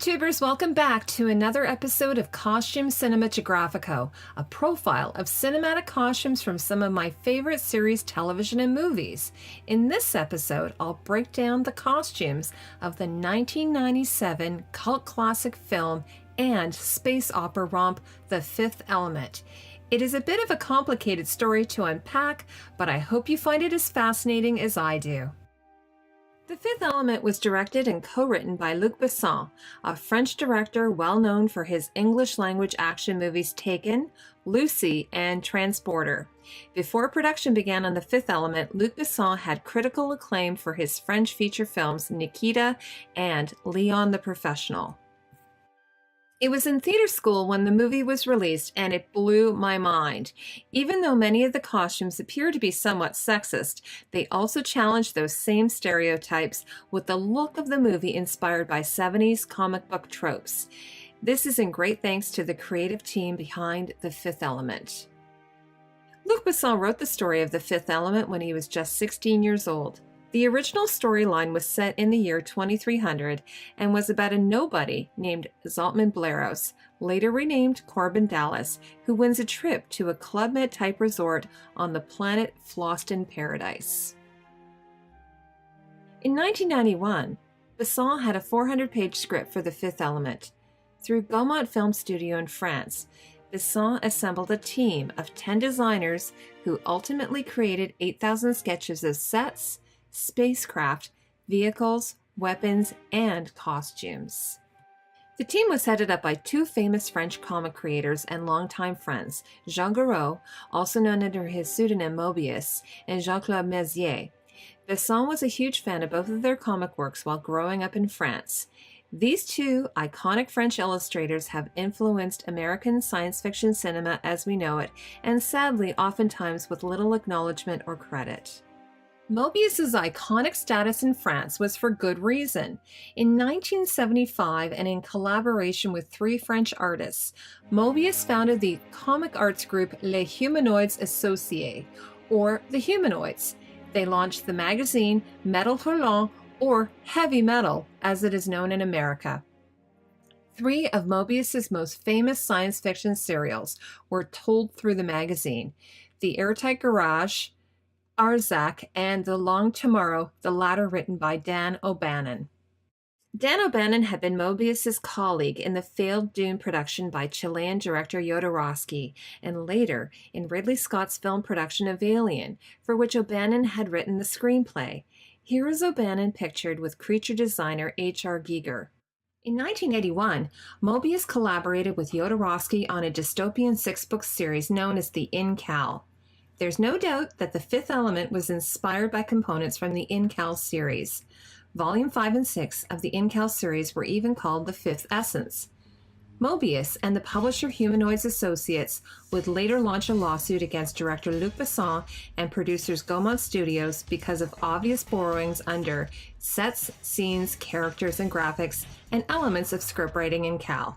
YouTubers, welcome back to another episode of Costume Cinematographico, a profile of cinematic costumes from some of my favorite series, television, and movies. In this episode, I'll break down the costumes of the 1997 cult classic film and space opera romp, The Fifth Element. It is a bit of a complicated story to unpack, but I hope you find it as fascinating as I do. The Fifth Element was directed and co-written by Luc Besson, a French director well known for his English-language action movies Taken, Lucy, and Transporter. Before production began on The Fifth Element, Luc Besson had critical acclaim for his French feature films Nikita and Leon the Professional. It was in theater school when the movie was released, and it blew my mind. Even though many of the costumes appear to be somewhat sexist, they also challenge those same stereotypes with the look of the movie inspired by 70s comic book tropes. This is in great thanks to the creative team behind The Fifth Element. Luc Besson wrote the story of The Fifth Element when he was just 16 years old. The original storyline was set in the year 2300 and was about a nobody named Zaltman Bleros, later renamed Corbin Dallas, who wins a trip to a Club Med-type resort on the planet Floston Paradise. In 1991, Besson had a 400-page script for The Fifth Element. Through Gaumont Film Studio in France, Besson assembled a team of 10 designers who ultimately created 8,000 sketches of sets, spacecraft, vehicles, weapons, and costumes. The team was headed up by two famous French comic creators and longtime friends, Jean Giraud, also known under his pseudonym Moebius, and Jean-Claude Meznier. Besson was a huge fan of both of their comic works while growing up in France. These two iconic French illustrators have influenced American science fiction cinema as we know it, and sadly, oftentimes with little acknowledgement or credit. Moebius's iconic status in France was for good reason. In 1975, and in collaboration with three French artists, Moebius founded the comic arts group Les Humanoids Associés, or the Humanoids. They launched the magazine Metal Hurlant, or Heavy Metal, as it is known in America. Three of Moebius's most famous science fiction serials were told through the magazine: The Airtight Garage, Arzak, and The Long Tomorrow, the latter written by Dan O'Bannon. Dan O'Bannon had been Moebius's colleague in the failed Dune production by Chilean director Jodorowsky, and later in Ridley Scott's film production of Alien, for which O'Bannon had written the screenplay. Here is O'Bannon pictured with creature designer H.R. Giger. In 1981, Moebius collaborated with Jodorowsky on a dystopian six-book series known as the Incal. There's no doubt that The Fifth Element was inspired by components from the Incal series. Volume 5 and 6 of the Incal series were even called The Fifth Essence. Moebius and the publisher Humanoids Associates would later launch a lawsuit against director Luc Besson and producers Gaumont Studios because of obvious borrowings under sets, scenes, characters, and graphics, and elements of scriptwriting in Cal.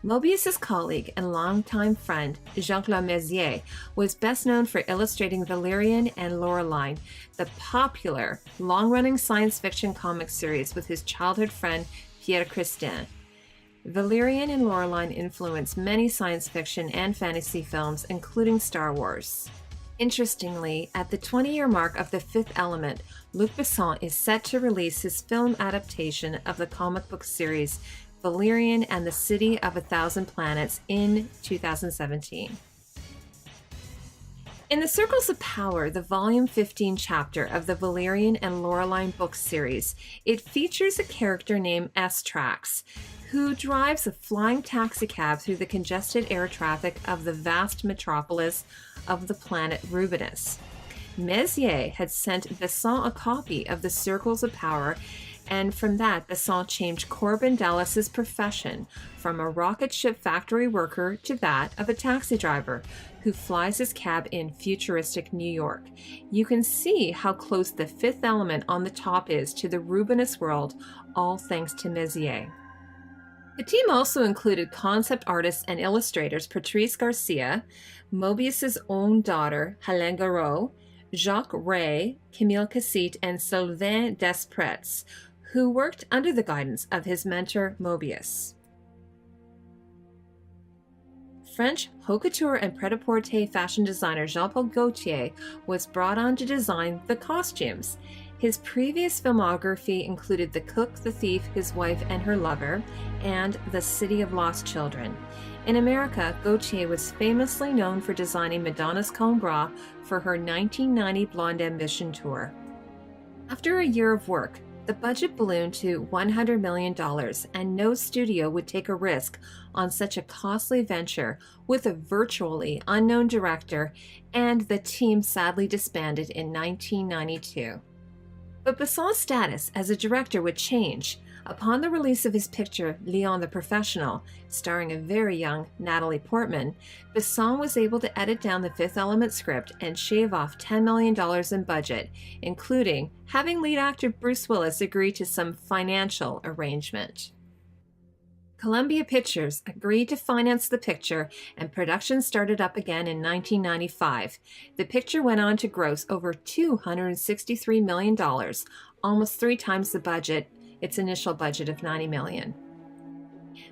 Moebius's colleague and longtime friend, Jean-Claude Meznier, was best known for illustrating Valerian and Laureline, the popular, long-running science fiction comic series with his childhood friend Pierre Christin. Valerian and Laureline influenced many science fiction and fantasy films, including Star Wars. Interestingly, at the 20-year mark of The Fifth Element, Luc Besson is set to release his film adaptation of the comic book series Valerian and the City of a Thousand Planets in 2017. In The Circles of Power, the Volume 15 chapter of the Valerian and Laureline book series, it features a character named S-Trax, who drives a flying taxicab through the congested air traffic of the vast metropolis of the planet Rubinus. Meznier had sent Besson a copy of The Circles of Power, and from that, Besson changed Corbin Dallas's profession from a rocket ship factory worker to that of a taxi driver who flies his cab in futuristic New York. You can see how close The Fifth Element on the top is to the Rubinus world, all thanks to Meznier. The team also included concept artists and illustrators Patrice Garcia, Moebius's own daughter, Helene Giraud, Jacques Rey, Camille Cassit, and Sylvain Despretz, who worked under the guidance of his mentor Mobius. French haute couture and pret-a-porter fashion designer Jean-Paul Gaultier was brought on to design the costumes. His previous filmography included The Cook, the Thief, His Wife and Her Lover, and The City of Lost Children. In America, Gaultier was famously known for designing Madonna's Comme Bras for her 1990 Blonde Ambition tour. After a year of work, the budget ballooned to $100 million, and no studio would take a risk on such a costly venture with a virtually unknown director, and the team sadly disbanded in 1992. But Besson's status as a director would change. Upon the release of his picture Leon the Professional, starring a very young Natalie Portman, Besson was able to edit down the Fifth Element script and shave off $10 million in budget, including having lead actor Bruce Willis agree to some financial arrangement. Columbia Pictures agreed to finance the picture, and production started up again in 1995. The picture went on to gross over $263 million, almost 3 times its initial budget of $90 million.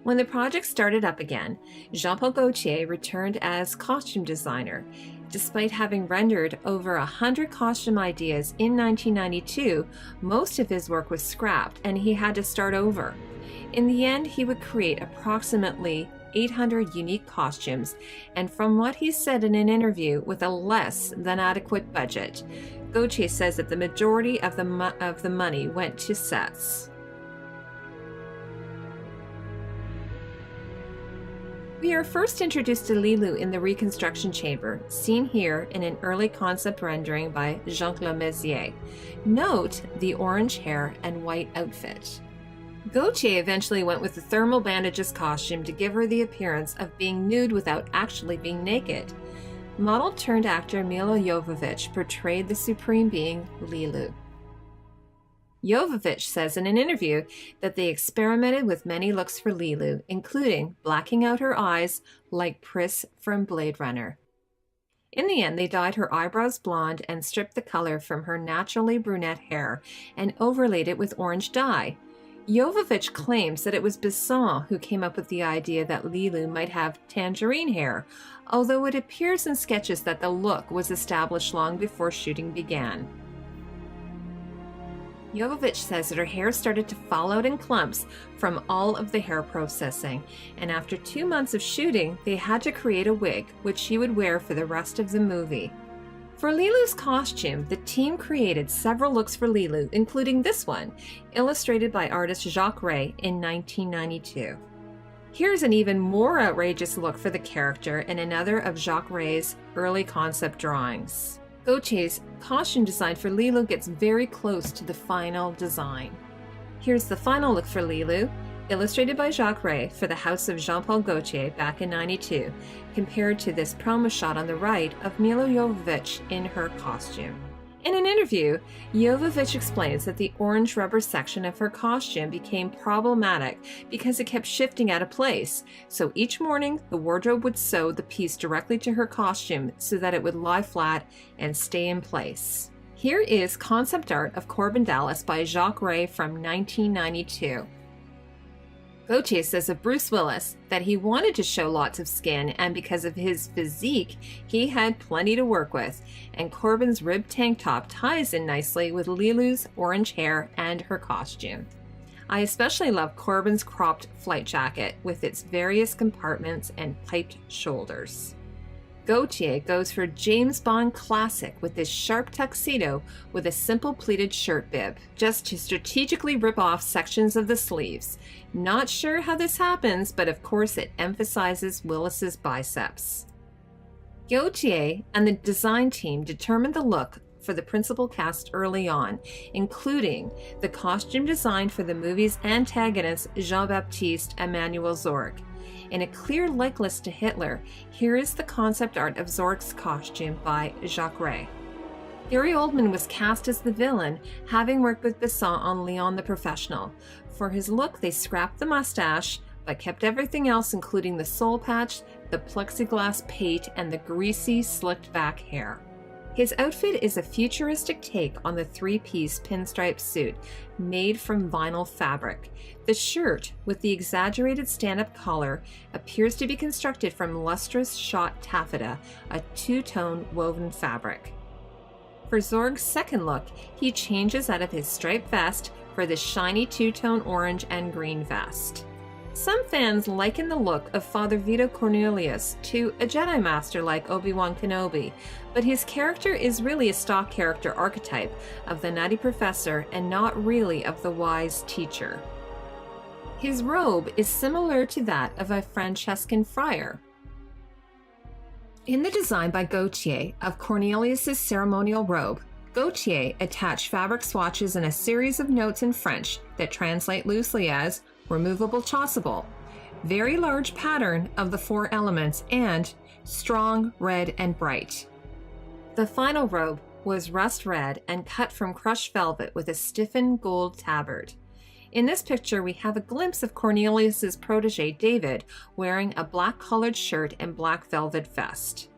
When the project started up again, Jean-Paul Gaultier returned as costume designer. Despite having rendered over 100 costume ideas in 1992, most of his work was scrapped and he had to start over. In the end, he would create approximately 800 unique costumes, and from what he said in an interview, with a less than adequate budget. Gaultier says that the majority of the money went to sets. We are first introduced to Lilou in the reconstruction chamber, seen here in an early concept rendering by Jean-Claude Messier. Note the orange hair and white outfit. Gaultier eventually went with the thermal bandages costume to give her the appearance of being nude without actually being naked. Model-turned-actor Milla Jovovich portrayed the supreme being Lilou. Jovovich says in an interview that they experimented with many looks for Lilou, including blacking out her eyes like Pris from Blade Runner. In the end, they dyed her eyebrows blonde and stripped the color from her naturally brunette hair and overlaid it with orange dye. Jovovich claims that it was Besson who came up with the idea that Lilou might have tangerine hair, although it appears in sketches that the look was established long before shooting began. Jovovich says that her hair started to fall out in clumps from all of the hair processing, and after 2 months of shooting, they had to create a wig, which she would wear for the rest of the movie. For Lilou's costume, the team created several looks for Lilou, including this one, illustrated by artist Jacques Rey in 1992. Here's an even more outrageous look for the character in another of Jacques Rey's early concept drawings. Gaultier's costume design for Lilou gets very close to the final design. Here's the final look for Lilou, illustrated by Jacques Rey for the house of Jean-Paul Gaultier back in '92, compared to this promo shot on the right of Milla Jovovich in her costume. In an interview, Jovovich explains that the orange rubber section of her costume became problematic because it kept shifting out of place, so each morning the wardrobe would sew the piece directly to her costume so that it would lie flat and stay in place. Here is concept art of Corbin Dallas by Jacques Rey from 1992. Gaultier says of Bruce Willis that he wanted to show lots of skin, and because of his physique, he had plenty to work with, and Corbin's ribbed tank top ties in nicely with Lilou's orange hair and her costume. I especially love Corbin's cropped flight jacket with its various compartments and piped shoulders. Gaultier goes for James Bond classic with this sharp tuxedo with a simple pleated shirt bib, just to strategically rip off sections of the sleeves. Not sure how this happens, but of course it emphasizes Willis's biceps. Gaultier and the design team determined the look for the principal cast early on, including the costume design for the movie's antagonist Jean-Baptiste Emmanuel Zorg. In a clear likeness to Hitler, here is the concept art of Zorg's costume by Jacques Rey. Gary Oldman was cast as the villain, having worked with Besson on Leon the Professional. For his look, they scrapped the mustache, but kept everything else, including the soul patch, the plexiglass pate, and the greasy, slicked back hair. His outfit is a futuristic take on the three-piece pinstripe suit made from vinyl fabric. The shirt, with the exaggerated stand-up collar, appears to be constructed from lustrous shot taffeta, a two-tone woven fabric. For Zorg's second look, he changes out of his striped vest for the shiny two-tone orange and green vest. Some fans liken the look of Father Vito Cornelius to a Jedi Master like Obi-Wan Kenobi, but his character is really a stock character archetype of the nutty professor and not really of the wise teacher. His robe is similar to that of a Franciscan friar. In the design by Gautier of Cornelius's ceremonial robe, Gautier attached fabric swatches and a series of notes in French that translate loosely as removable chasuble, very large pattern of the four elements, and strong, red, and bright. The final robe was rust red and cut from crushed velvet with a stiffened gold tabard. In this picture, we have a glimpse of Cornelius's protege, David, wearing a black-collared shirt and black velvet vest.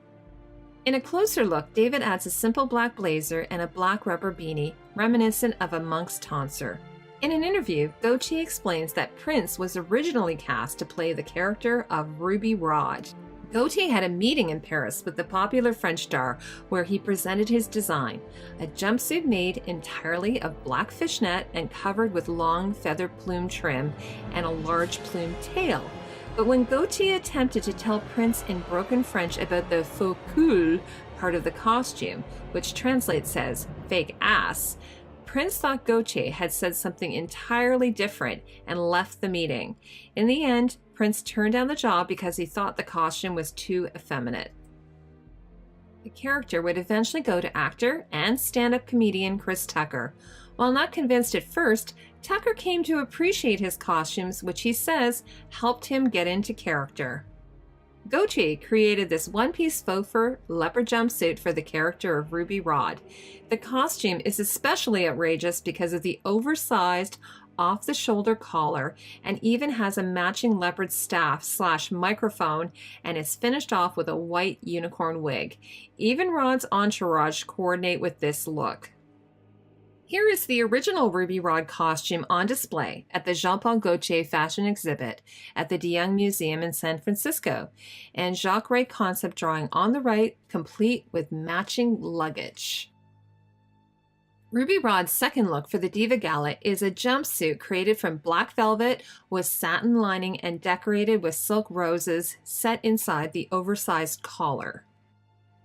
In a closer look, David adds a simple black blazer and a black rubber beanie, reminiscent of a monk's tonsure. In an interview, Gautier explains that Prince was originally cast to play the character of Ruby Rhod. Gautier had a meeting in Paris with the popular French star where he presented his design, a jumpsuit made entirely of black fishnet and covered with long feather plume trim and a large plume tail. But when Gautier attempted to tell Prince in broken French about the faux cul part of the costume, which translates as fake ass, Prince thought Gautier had said something entirely different and left the meeting. In the end, Prince turned down the job because he thought the costume was too effeminate. The character would eventually go to actor and stand-up comedian Chris Tucker. While not convinced at first, Tucker came to appreciate his costumes, which he says helped him get into character. Gautier created this one-piece faux fur leopard jumpsuit for the character of Ruby Rhod. The costume is especially outrageous because of the oversized, off-the-shoulder collar and even has a matching leopard staff/microphone and is finished off with a white unicorn wig. Even Rhod's entourage coordinate with this look. Here is the original Ruby Rhod costume on display at the Jean-Paul Gaultier fashion exhibit at the de Young Museum in San Francisco, and Jacques Rey concept drawing on the right, complete with matching luggage. Ruby Rhod's second look for the Diva Gala is a jumpsuit created from black velvet with satin lining and decorated with silk roses set inside the oversized collar.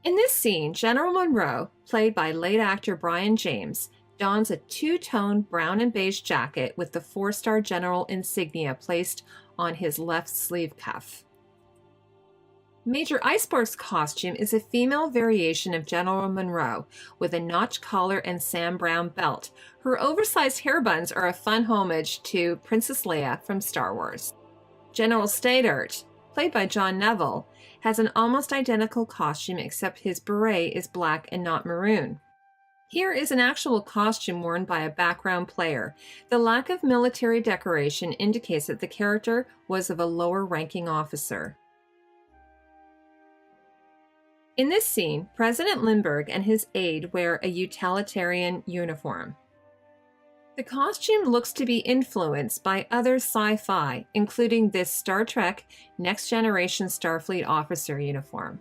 In this scene, General Monroe, played by late actor Brian James, dons a two-tone brown and beige jacket with the four-star general insignia placed on his left sleeve cuff. Major Icebark's costume is a female variation of General Monroe with a notch collar and Sam Brown belt. Her oversized hair buns are a fun homage to Princess Leia from Star Wars. General Stadart, played by John Neville, has an almost identical costume except his beret is black and not maroon. Here is an actual costume worn by a background player. The lack of military decoration indicates that the character was of a lower-ranking officer. In this scene, President Lindbergh and his aide wear a utilitarian uniform. The costume looks to be influenced by other sci-fi, including this Star Trek Next Generation Starfleet officer uniform.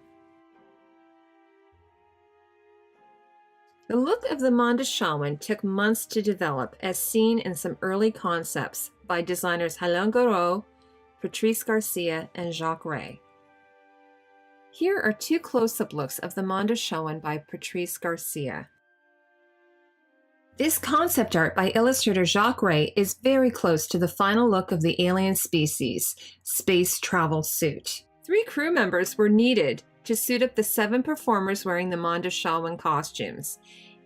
The look of the Mont de Chauwen took months to develop, as seen in some early concepts by designers Alain Gouraud, Patrice Garcia, and Jacques Rey. Here are two close-up looks of the Mont de Chauwen by Patrice Garcia. This concept art by illustrator Jacques Rey is very close to the final look of the alien species, space travel suit. 3 crew members were needed to suit up the 7 performers wearing the Mont de Chauwen costumes.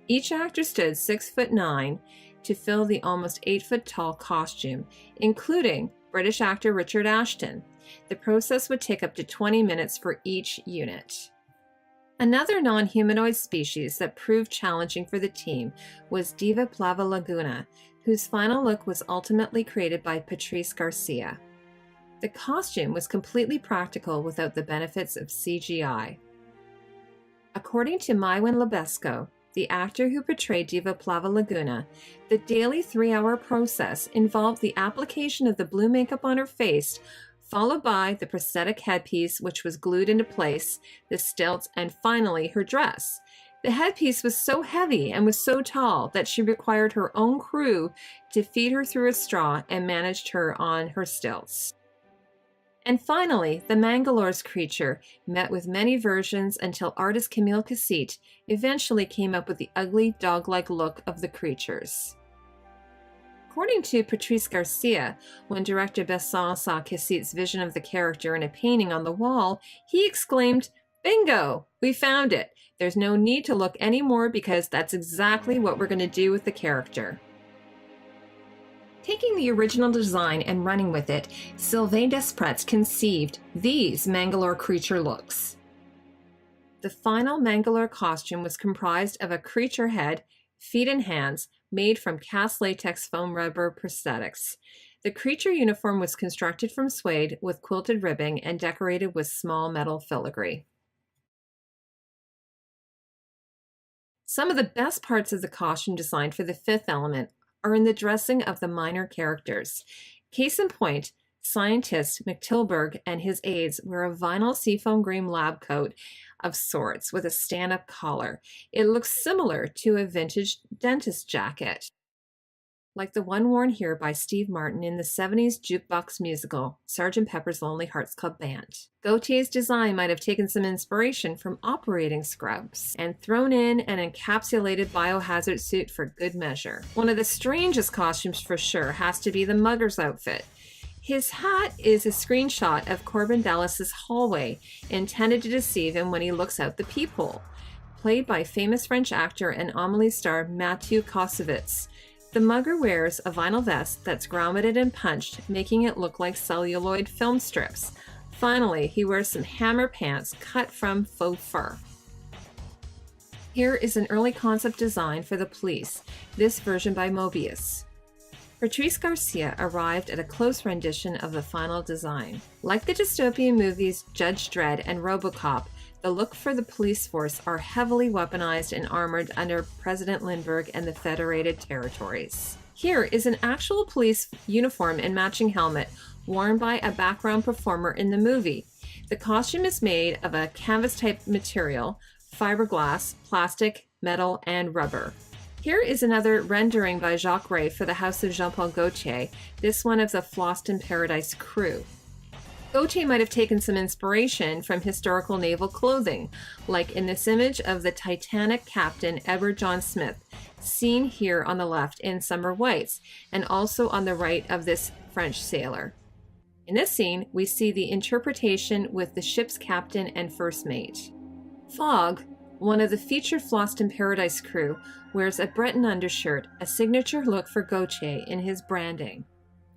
Each actor stood 6'9" to fill the almost 8-foot-tall costume, including British actor Richard Ashton. The process would take up to 20 minutes for each unit. Another non-humanoid species that proved challenging for the team was Diva Plava Laguna, whose final look was ultimately created by Patrice Garcia. The costume was completely practical without the benefits of CGI. According to Maywin Lebesco, the actor who portrayed Diva Plava Laguna, the daily 3-hour process involved the application of the blue makeup on her face, followed by the prosthetic headpiece, which was glued into place, the stilts, and finally her dress. The headpiece was so heavy and was so tall that she required her own crew to feed her through a straw and managed her on her stilts. And finally, the Mangalore's creature met with many versions until artist Camille Cassit eventually came up with the ugly dog-like look of the creatures. According to Patrice Garcia, when director Besson saw Cassit's vision of the character in a painting on the wall, he exclaimed, "Bingo! We found it! There's no need to look anymore because that's exactly what we're going to do with the character." Taking the original design and running with it, Sylvain Despretz conceived these Mangalore creature looks. The final Mangalore costume was comprised of a creature head, feet and hands, made from cast latex foam rubber prosthetics. The creature uniform was constructed from suede with quilted ribbing and decorated with small metal filigree. Some of the best parts of the costume design for the Fifth Element are in the dressing of the minor characters. Case in point, scientist McTilberg and his aides wear a vinyl seafoam green lab coat of sorts with a stand-up collar. It looks similar to a vintage dentist jacket, like the one worn here by Steve Martin in the 70s jukebox musical, Sgt. Pepper's Lonely Hearts Club Band. Gautier's design might have taken some inspiration from operating scrubs and thrown in an encapsulated biohazard suit for good measure. One of the strangest costumes for sure has to be the mugger's outfit. His hat is a screenshot of Corbin Dallas's hallway, intended to deceive him when he looks out the peephole. Played by famous French actor and Amélie star Mathieu Kassovitz, the mugger wears a vinyl vest that's grommeted and punched, making it look like celluloid film strips. Finally, he wears some hammer pants cut from faux fur. Here is an early concept design for the police, this version by Moebius. Patrice Garcia arrived at a close rendition of the final design. Like the dystopian movies Judge Dredd and RoboCop, the look for the police force are heavily weaponized and armored under President Lindbergh and the Federated Territories. Here is an actual police uniform and matching helmet worn by a background performer in the movie. The costume is made of a canvas-type material, fiberglass, plastic, metal, and rubber. Here is another rendering by Jacques Ray for the House of Jean-Paul Gaultier, this one of the Fhloston Paradise crew. Gaultier might have taken some inspiration from historical naval clothing, like in this image of the Titanic captain Edward John Smith, seen here on the left in summer whites, and also on the right of this French sailor. In this scene, we see the interpretation with the ship's captain and first mate. Fogg, one of the featured Fhloston Paradise crew, wears a Breton undershirt, a signature look for Gaultier in his branding.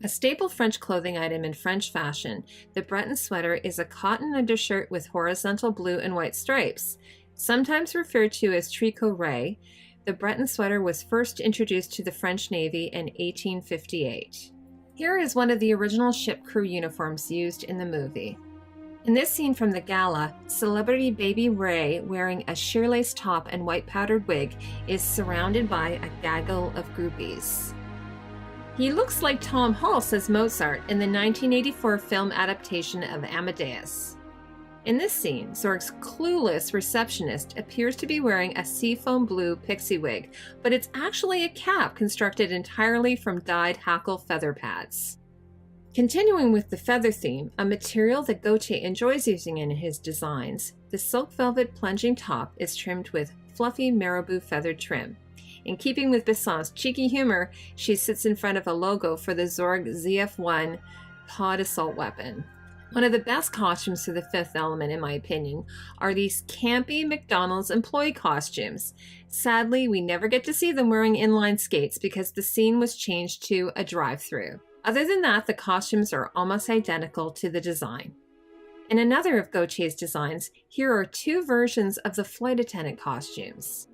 A staple French clothing item in French fashion, the Breton sweater is a cotton undershirt with horizontal blue and white stripes. Sometimes referred to as tricot ray, the Breton sweater was first introduced to the French Navy in 1858. Here is one of the original ship crew uniforms used in the movie. In this scene from the gala, celebrity Baby Ray, wearing a sheer-lace top and white powdered wig, is surrounded by a gaggle of groupies. He looks like Tom Hulce as Mozart in the 1984 film adaptation of Amadeus. In this scene, Zorg's clueless receptionist appears to be wearing a seafoam blue pixie wig, but it's actually a cap constructed entirely from dyed hackle feather pads. Continuing with the feather theme, a material that Gaultier enjoys using in his designs, the silk velvet plunging top is trimmed with fluffy marabou feather trim. In keeping with Besson's cheeky humor, she sits in front of a logo for the Zorg ZF-1 pod assault weapon. One of the best costumes for the Fifth Element, in my opinion, are these campy McDonald's employee costumes. Sadly, we never get to see them wearing inline skates because the scene was changed to a drive-thru. Other than that, the costumes are almost identical to the design. In another of Gaultier's designs, here are two versions of the flight attendant costumes.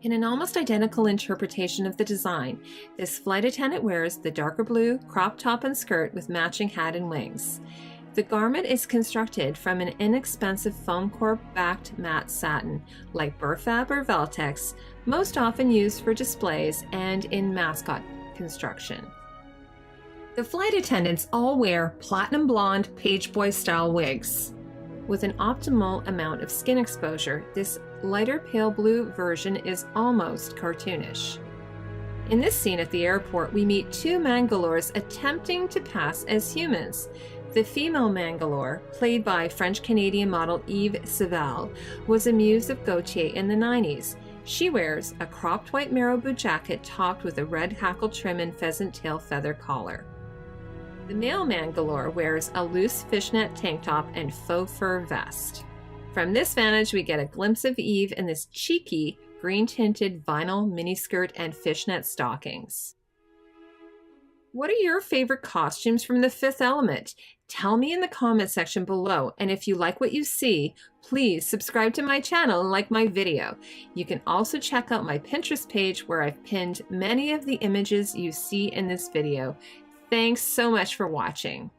In an almost identical interpretation of the design, this flight attendant wears the darker blue crop top and skirt with matching hat and wings. The garment is constructed from an inexpensive foam core-backed matte satin, like Burfab or Veltex, most often used for displays and in mascot construction. The flight attendants all wear platinum blonde pageboy style wigs. With an optimal amount of skin exposure, this lighter pale blue version is almost cartoonish. In this scene at the airport, we meet two Mangalores attempting to pass as humans. The female Mangalore, played by French-Canadian model Eve Saval, was a muse of Gautier in the 90s. She wears a cropped white marabou jacket topped with a red hackle trim and pheasant tail feather collar. The male Mangalore wears a loose fishnet tank top and faux fur vest. From this vantage, we get a glimpse of Eve in this cheeky, green-tinted vinyl miniskirt and fishnet stockings. What are your favorite costumes from The Fifth Element? Tell me in the comment section below, and if you like what you see, please subscribe to my channel and like my video. You can also check out my Pinterest page where I've pinned many of the images you see in this video. Thanks so much for watching.